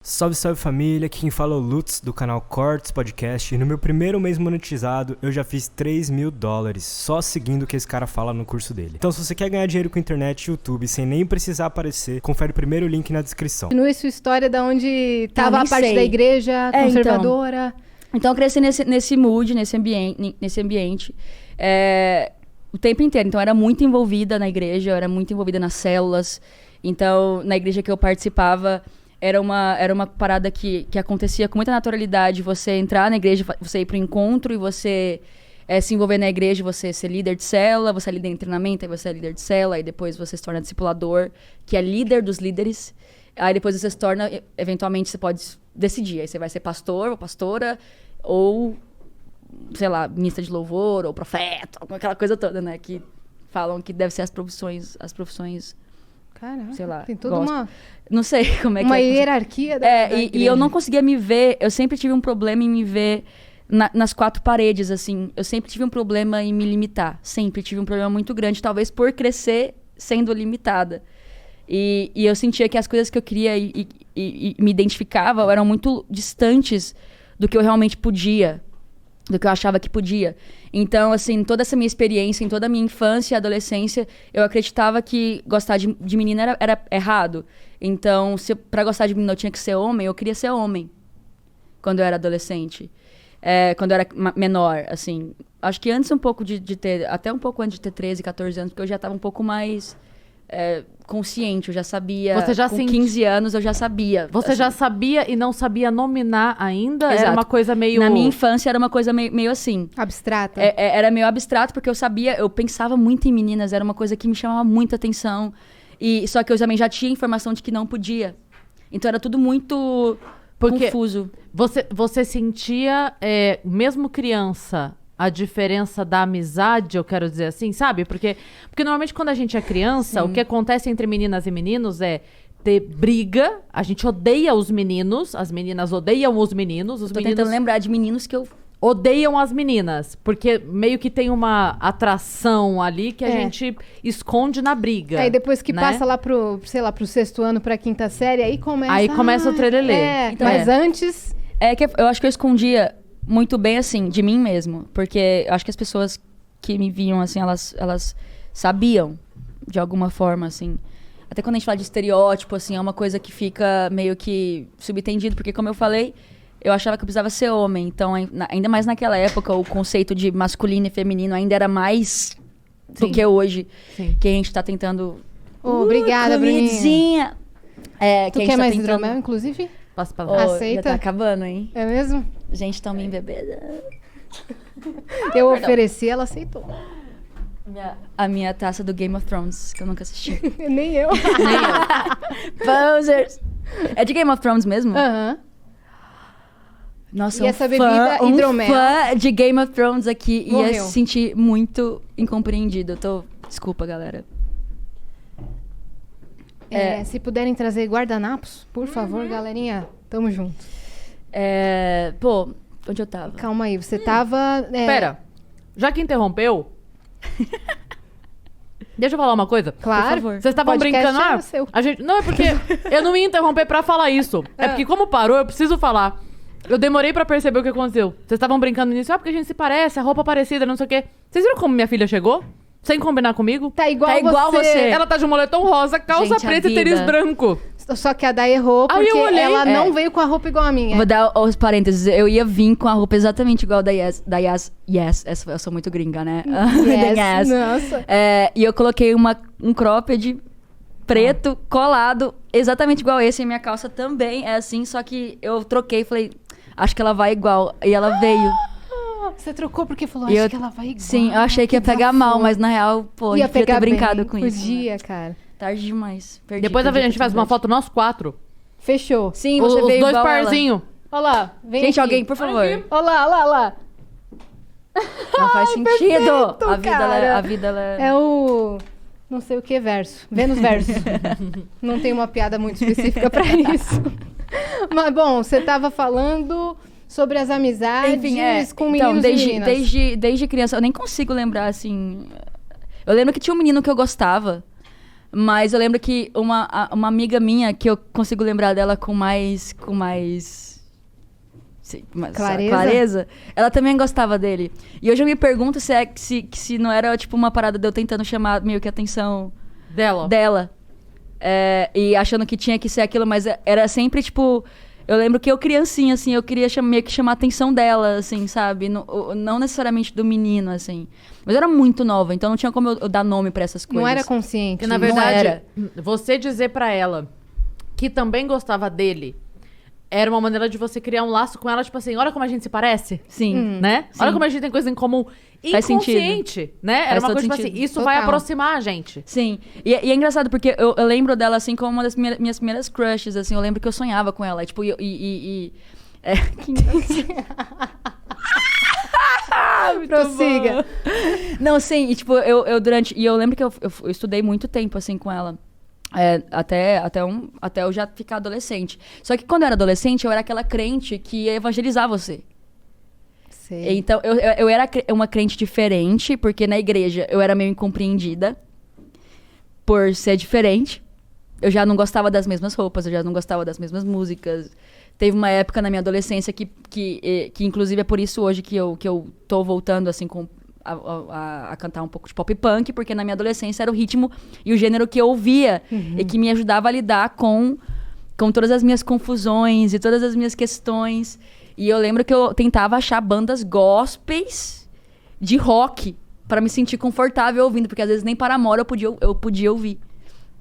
Salve, salve família, aqui quem fala é o Lutz do canal Cortes Podcast e no meu primeiro mês monetizado eu já fiz $3.000 só seguindo o que esse cara fala no curso dele. Então se você quer ganhar dinheiro com internet e YouTube sem nem precisar aparecer, confere o primeiro link na descrição. Continue sua história da onde tava a parte da igreja conservadora. Então eu cresci nesse mood, nesse ambiente o tempo inteiro. Então eu era muito envolvida na igreja, eu era muito envolvida nas células. Então na igreja que eu participava... Era uma parada que acontecia com muita naturalidade. Você entrar na igreja, você ir pro encontro e você se envolver na igreja, você ser líder de célula, você é líder em treinamento, aí você é líder de célula, aí depois você se torna discipulador, que é líder dos líderes. Aí depois você se torna, eventualmente você pode decidir. Aí você vai ser pastor ou pastora, ou, sei lá, ministra de louvor, ou profeta, aquela coisa toda, né? Que falam que deve ser as profissões. Caraca, sei lá, tem toda uma... Não sei como é que é. Uma hierarquia da igreja. E eu não conseguia me ver... Eu sempre tive um problema em me ver nas quatro paredes, assim. Eu sempre tive um problema em me limitar. Sempre tive um problema muito grande. Talvez por crescer sendo limitada. E eu sentia que as coisas que eu queria e me identificava eram muito distantes do que eu realmente podia. Do que eu achava que podia. Então, assim, toda essa minha experiência, em toda a minha infância e adolescência, eu acreditava que gostar de menina era errado. Então, pra gostar de menina eu tinha que ser homem, eu queria ser homem. Quando eu era adolescente. Quando eu era menor, assim. Acho que antes um pouco de ter... Até um pouco antes de ter 13, 14 anos, porque eu já estava um pouco mais... consciente, eu já sabia. Você já com 15 anos eu já sabia. Você assim. já sabia e não sabia nominar ainda? Exato. Era uma coisa meio... Na minha infância era uma coisa meio assim. Abstrata. Era meio abstrato, porque eu pensava muito em meninas, era uma coisa que me chamava muita atenção. Só que eu também já tinha informação de que não podia. Então era tudo muito confuso. Você sentia, mesmo criança... A diferença da amizade, eu quero dizer assim, sabe? Porque normalmente quando a gente é criança, Sim. o que acontece entre meninas e meninos é ter briga, a gente odeia os meninos, as meninas odeiam os meninos, os Tô meninos tentando lembrar de meninos que eu... odeiam as meninas, porque meio que tem uma atração ali que a gente esconde na briga. Aí depois que né? passa lá pro, sei lá, pro 6º ano, pra 5ª série, aí começa... Aí começa o trelelê. Então, mas antes... que eu acho que eu escondia muito bem, assim, de mim mesmo. Porque eu acho que as pessoas que me viam, assim, elas sabiam, de alguma forma, assim. Até quando a gente fala de estereótipo, assim, é uma coisa que fica meio que subentendido. Porque, como eu falei, eu achava que eu precisava ser homem. Então, ainda mais naquela época, o conceito de masculino e feminino ainda era mais do que hoje. Sim. Que a gente tá tentando... Obrigada, comidinha. Tu quer mais hidromel, inclusive? Passa pra lá. Aceita? Já tá acabando, hein? É mesmo? Gente, tão bem bebida. Eu ofereci, ela aceitou. A minha taça do Game of Thrones, que eu nunca assisti. Nem eu. Posers! É de Game of Thrones mesmo? Aham. Nossa, E essa bebida hidromel? fã de Game of Thrones aqui ia Morreu. se sentir muito incompreendido. Desculpa, galera. Se puderem trazer guardanapos, por favor, galerinha, tamo junto. Onde eu tava? Calma aí, você tava... Pera, já que interrompeu... Deixa eu falar uma coisa. Claro. Por favor. Vocês estavam Podcast brincando... é seu. Não, é porque eu não ia interromper pra falar isso. É porque como parou, eu preciso falar. Eu demorei pra perceber o que aconteceu. Vocês estavam brincando nisso. Porque a gente se parece, a roupa parecida, não sei o quê. Vocês viram como minha filha chegou? Sem combinar comigo? Tá igual você. Ela tá de moletom rosa, calça Gente, a preta e tênis vida. branco. Só que a Day errou Aí porque eu olhei, ela não veio com a roupa igual a minha. Vou dar os parênteses. Eu ia vir com a roupa exatamente igual da Yes. Yes, eu sou muito gringa, né? Yes, nossa. E eu coloquei um cropped preto, colado, exatamente igual esse. E minha calça também é assim, só que eu troquei e falei, acho que ela vai igual. E ela veio. Você trocou porque falou, E acho eu- que ela vai igual. Sim, eu achei que ia pegar mal, mas na real, pô, a ia gente podia pegar ter brincado bem. com isso. Podia, Né? cara. Tarde demais. Perdi, Depois perdi a gente faz uma oportunidade. foto nós 4. Fechou. Sim, você Os veio dois igual ela. parzinhos. Olha lá, vem Gente, aqui. alguém, por favor. Olha lá, olha lá, olha lá. Não faz sentido. perfeito, A vida, cara. a vida, ela É o... não sei o que verso. Vênus verso. Não tem uma piada muito específica pra isso. Mas, bom, você tava falando sobre as amizades Enfim, com então, meninos e meninas. desde criança, eu nem consigo lembrar, assim... Eu lembro que tinha um menino que eu gostava, Mas eu lembro que uma amiga minha, que eu consigo lembrar dela com mais clareza, ela também gostava dele. E hoje eu me pergunto se não era, tipo, uma parada de eu tentando chamar meio que a atenção dela. E achando que tinha que ser aquilo, mas era sempre, tipo... Eu lembro que eu, criancinha, assim, eu queria meio que chamar a atenção dela, assim, sabe? Não necessariamente do menino, assim. Mas eu era muito nova, então não tinha como eu dar nome pra essas coisas. Não era consciente. Porque, na verdade, você dizer pra ela que também gostava dele era uma maneira de você criar um laço com ela, tipo assim, olha como a gente se parece. Sim. Né? Sim. Olha como a gente tem coisa em comum. Faz Inconsciente, né? Era uma coisa, tipo assim, isso vai aproximar a gente. Sim. E é engraçado, porque eu lembro dela, assim, como uma das minhas primeiras crushes, assim. Eu lembro que eu sonhava com ela, tipo, Prossiga. Não, sim, e tipo, eu lembro que eu estudei muito tempo, assim, com ela. Até eu já ficar adolescente. Só que quando eu era adolescente, eu era aquela crente que ia evangelizar você. Sei. Então, eu era uma crente diferente, porque na igreja eu era meio incompreendida por ser diferente. Eu já não gostava das mesmas roupas, eu já não gostava das mesmas músicas. Teve uma época na minha adolescência que inclusive, é por isso hoje que eu tô voltando, assim, a cantar um pouco de pop punk, porque na minha adolescência era o ritmo e o gênero que eu ouvia e que me ajudava a lidar com todas as minhas confusões e todas as minhas questões. E eu lembro que eu tentava achar bandas gospels de rock pra me sentir confortável ouvindo, porque às vezes nem Paramore eu podia ouvir.